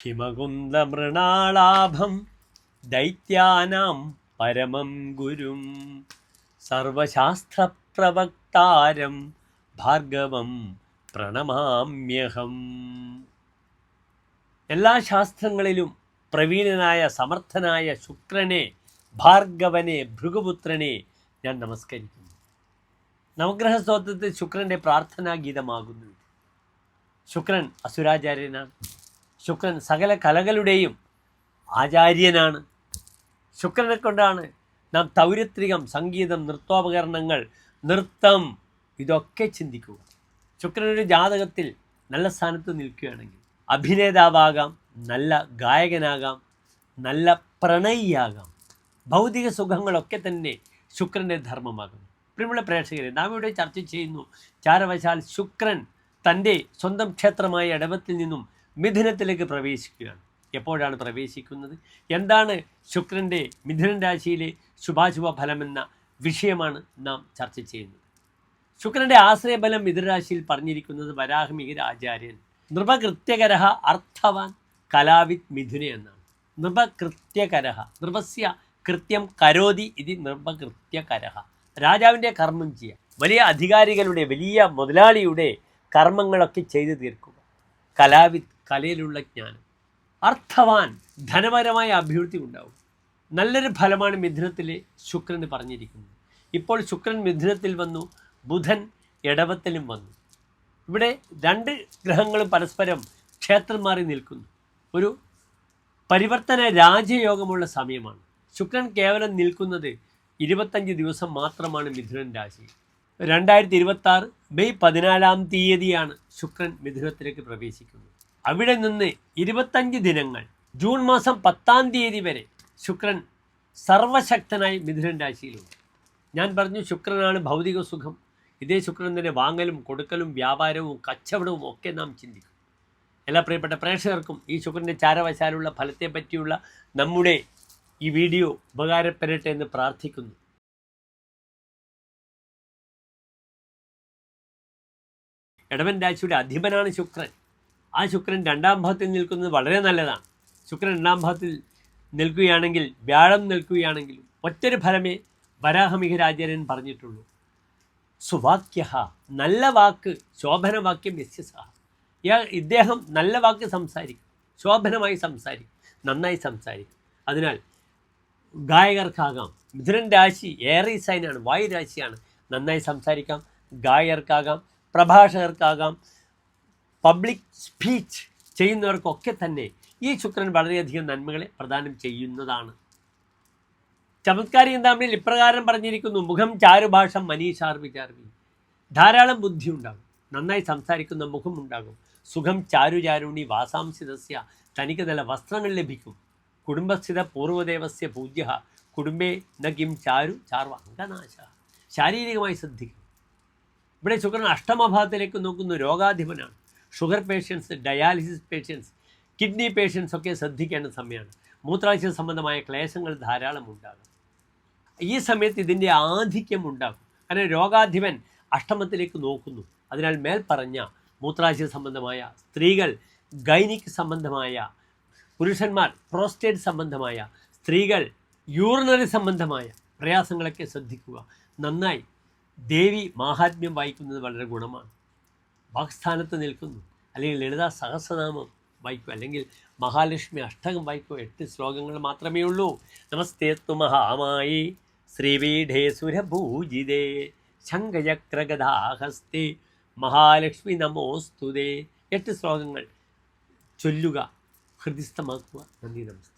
ഹിമകുന്ദമൃണാളാഭം ദൈത്യാനാം പരമം ഗുരും സർവശാസ്ത്രപ്രവക്താരം ഭാർഗവം പ്രണമാമ്യഹം. എല്ലാ ശാസ്ത്രങ്ങളിലും പ്രവീണനായ സമർത്ഥനായ ശുക്രനെ, ഭാർഗവനെ, ഭൃഗുപുത്രനെ ഞാൻ നമസ്കരിക്കുന്നു. നവഗ്രഹ സ്തോത്രത്തിൽ ശുക്രൻ്റെ പ്രാർത്ഥനാ ഗീതമാകുന്നു. ശുക്രൻ അസുരാചാര്യനാണ്. ശുക്രൻ സകല കലകളുടെയും ആചാര്യനാണ്. ശുക്രനെ കൊണ്ടാണ് നാം തൗരത്രികം, സംഗീതം, നൃത്തോപകരണങ്ങൾ, നൃത്തം ഇതൊക്കെ ചിന്തിക്കുക. ശുക്രനൊരു ജാതകത്തിൽ നല്ല സ്ഥാനത്ത് നിൽക്കുകയാണെങ്കിൽ അഭിനേതാവാകാം, നല്ല ഗായകനാകാം, നല്ല പ്രണയിയാകാം. ഭൗതിക സുഖങ്ങളൊക്കെ തന്നെ ശുക്രൻ്റെ ധർമ്മമാകുന്നു. പ്രിയമുള്ള പ്രേക്ഷകരെ, നാം ഇവിടെ ചർച്ച ചെയ്യുന്നു ചാരവശാൽ ശുക്രൻ തൻ്റെ സ്വന്തം ക്ഷേത്രമായ ഇടവത്തിൽ നിന്നും മിഥുനത്തിലേക്ക് പ്രവേശിക്കുകയാണ്. എപ്പോഴാണ് പ്രവേശിക്കുന്നത്? എന്താണ് ശുക്രൻ്റെ മിഥുനൻ രാശിയിലെ ശുഭാശുഭ ഫലമെന്ന വിഷയമാണ് നാം ചർച്ച ചെയ്യുന്നത്. ശുക്രൻ്റെ ആശ്രയബലം മിഥുനരാശിയിൽ പറഞ്ഞിരിക്കുന്നത് വരാഹമിഹിര ആചാര്യൻ നൃപകൃത്യകരഃ അർത്ഥവാൻ കലാവിത് മിഥുനെ എന്നാണ്. നൃപകൃത്യകരഃ, നൃപസ്യ കൃത്യം കരോതി ഇത് നൃപകൃത്യകരഃ. രാജാവിൻ്റെ കർമ്മം ചെയ്യുക, വലിയ അധികാരികളുടെ, വലിയ മുതലാളിയുടെ കർമ്മങ്ങളൊക്കെ ചെയ്തു തീർക്കുക. കലാവിത്, കലയിലുള്ള ജ്ഞാനം. അർത്ഥവാൻ, ധനപരമായ അഭിവൃദ്ധി ഉണ്ടാവും. നല്ലൊരു ഫലമാണ് മിഥുനത്തിലെ ശുക്രന് പറഞ്ഞിരിക്കുന്നത്. ഇപ്പോൾ ശുക്രൻ മിഥുനത്തിൽ വന്നു, ബുധൻ ഇടവത്തിലും വന്നു. ഇവിടെ രണ്ട് ഗ്രഹങ്ങളും പരസ്പരം ക്ഷേത്രം മാറി നിൽക്കുന്നു. ഒരു പരിവർത്തന രാജയോഗമുള്ള സമയമാണ്. ശുക്രൻ കേവലം നിൽക്കുന്നത് 25 ദിവസം മാത്രമാണ് മിഥുനൻ രാശി. 2026 മെയ് 14 ശുക്രൻ മിഥുനത്തിലേക്ക് പ്രവേശിക്കുന്നത്. അവിടെ നിന്ന് 25 ദിനങ്ങൾ, ജൂൺ മാസം 10 വരെ ശുക്രൻ സർവശക്തനായി മിഥുനൻ രാശിയിലുണ്ട്. ഞാൻ പറഞ്ഞു ശുക്രനാണ് ഭൗതിക സുഖം. ഇതേ ശുക്രൻ തന്നെ വാങ്ങലും കൊടുക്കലും വ്യാപാരവും കച്ചവടവും ഒക്കെ നാം ചിന്തിക്കും. എല്ലാ പ്രിയപ്പെട്ട പ്രേക്ഷകർക്കും ഈ ശുക്രൻ്റെ ചാരവശാലുള്ള ഫലത്തെ പറ്റിയുള്ള നമ്മുടെ ഈ വീഡിയോ ഉപകാരപ്പെടട്ടെ എന്ന് പ്രാർത്ഥിക്കുന്നു. ഇടവൻ രാശിയുടെ അധിപനാണ് ശുക്രൻ. ആ ശുക്രൻ 2ാം ഭാവത്തിൽ നിൽക്കുന്നത് വളരെ നല്ലതാണ്. ശുക്രൻ 2ാം ഭാവത്തിൽ നിൽക്കുകയാണെങ്കിൽ, വ്യാഴം നിൽക്കുകയാണെങ്കിലും ഒറ്റൊരു ഫലമേ വരാഹമിഹിരാചാര്യൻ പറഞ്ഞിട്ടുള്ളൂ. സുവാക്യ, നല്ല വാക്ക്, ശോഭനവാക്യം യസ്യസഹ. ഇദ്ദേഹം നല്ല വാക്ക് സംസാരിക്കും, ശോഭനമായി സംസാരിക്കും, നന്നായി സംസാരിക്കും. അതിനാൽ ഗായകർക്കാകാം. മിഥുനൻ രാശി ഏറെ സൈനാണ്, വായുരാശിയാണ്. നന്നായി സംസാരിക്കാം. ഗായകർക്കാകാം, പ്രഭാഷകർക്കാകാം, പബ്ലിക് സ്പീച്ച് ചെയ്യുന്നവർക്കൊക്കെ തന്നെ ഈ ശുക്രൻ വളരെയധികം നന്മകളെ പ്രദാനം ചെയ്യുന്നതാണ്. ചമത്കാരി എന്താണെന്ന് ഇപ്രകാരം പറഞ്ഞിരിക്കുന്നു: മുഖം ചാരുഭാഷം മനീഷാർ വിചാർവി. ധാരാളം ബുദ്ധി ഉണ്ടാകും, നന്നായി സംസാരിക്കുന്ന മുഖം ഉണ്ടാകും. സുഖം ചാരുചാരുണി വാസാംസിതസ്യ, തനിക്ക് നല്ല വസ്ത്രങ്ങൾ ലഭിക്കും. കുടുംബസ്ഥിത പൂർവ്വദേവസ്യ പൂജ്യ, കുടുംബേ ന കിം ചാരു ചാർവ അംഗനാശ. ശാരീരികമായി ശ്രദ്ധിക്കും. ഇവിടെ ശുക്രൻ അഷ്ടമഭാവത്തിലേക്ക് നോക്കുന്നു. രോഗാധിപനാണ്. Sugar patients, dialysis patients, kidney patients ഒക്കെ ശ്രദ്ധിക്കേണ്ട സമയമാണ്. മൂത്രാശയ സംബന്ധമായ ക്ലേശങ്ങൾ ധാരാളം ഉണ്ടാകും. ഈ സമയത്ത് ഇതിൻ്റെ ആധിക്യം ഉണ്ടാകും. കാരണം രോഗാധിപൻ അഷ്ടമത്തിലേക്ക് നോക്കുന്നു. അതിനാൽ മേൽപ്പറഞ്ഞ മൂത്രാശയ സംബന്ധമായ, സ്ത്രീകൾ ഗൈനിക് സംബന്ധമായ, പുരുഷന്മാർ പ്രോസ്റ്റേറ്റ് സംബന്ധമായ, സ്ത്രീകൾ യൂറിനറി സംബന്ധമായ പ്രയാസങ്ങളൊക്കെ ശ്രദ്ധിക്കുക. നന്നായി ദേവി മാഹാത്മ്യം വായിക്കുന്നത് വളരെ ഗുണമാണ്. വാക്സ്ഥാനത്ത് നിൽക്കുന്നു, അല്ലെങ്കിൽ ലളിത സഹസ്രനാമം വായിക്കുക, അല്ലെങ്കിൽ മഹാലക്ഷ്മി അഷ്ടകം വായിക്കുക. 8 ശ്ലോകങ്ങൾ മാത്രമേ ഉള്ളൂ. നമസ്തേത്തു മഹാമായി ശ്രീപീഠേ സുരഭൂജിതേ ശംഖചക്രഗദാഹസ്തേ മഹാലക്ഷ്മി നമോസ്തുതേ. 8 ശ്ലോകങ്ങൾ ചൊല്ലുക, ഹൃദിസ്ഥമാക്കുക. നന്ദി, നമസ്തേ.